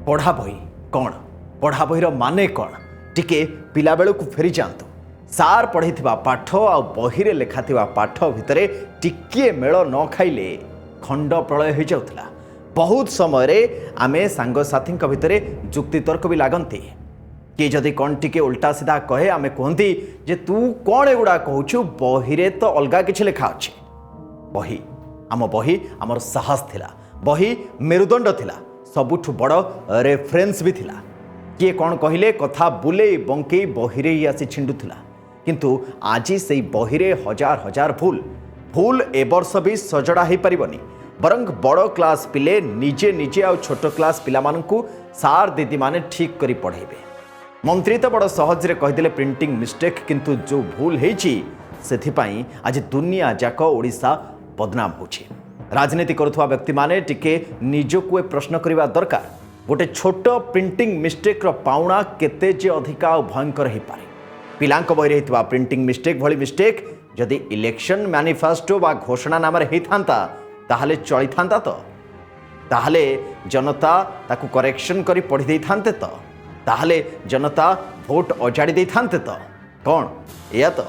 पढ़ा बही कौन पढ़ा बहीर माने कौन टिके पिला बेलू फेरी जातु सार पढ़ी पाठ आ बही लेखा पाठ भितर टिके मेल न खाइले खंड प्रलय हो जाउथला। बहुत समय आमे सांगसाथी भितर जुक्तितर्क भी लागंती कि जदि कौन टिके उल्टा सीधा कहे आमे कहती जे तू कौन एगुड़ा कहूँ बही तो अलग किसी लेखा अच्छे। बही आमर साहस थिला, बही मेरुदंड थिला, सबुठु बड़ रेफरेन्स भी थिला। किए कौन कहले कथा बुले बंके बहिरे ही आसी छिंडुथिला, किंतु आज से बहिरे हजार हजार भूल ए वर्ष भी सजड़ा हो पारिबनी। बरंग बड़ क्लास पिले निजे निजे आ छोट क्लास पिला मानकु सार दीदी माने ठीक करी पढ़ेबे। मंत्री तो बड़ सहजरे कहीदेले प्रिंटिंग मिस्टेक, किंतु जो भूल हेची सेथिपाई आज दुनिया जाक ओडिशा बदनाम होछि। राजनीति करुवा व्यक्ति माने टिके निजको ए प्रश्न करबा दरकार, गोटे छोट प्रिंटिंग मिस्टेक रो पाउणा केते जे अधिका भयंकर हो पारे। पिलांक बही रहितवा प्रिंटिंग मिस्टेक भली मिस्टेक जदि इलेक्शन मैनिफेस्टो बा घोषणा नाम होता ताहले चली थांता, तो ताहले जनता ताकू करेक्शन करी पढ़ी दे थांते, तो ताहले जनता भोट अजाड़ी दे थांते। तो कौन या तो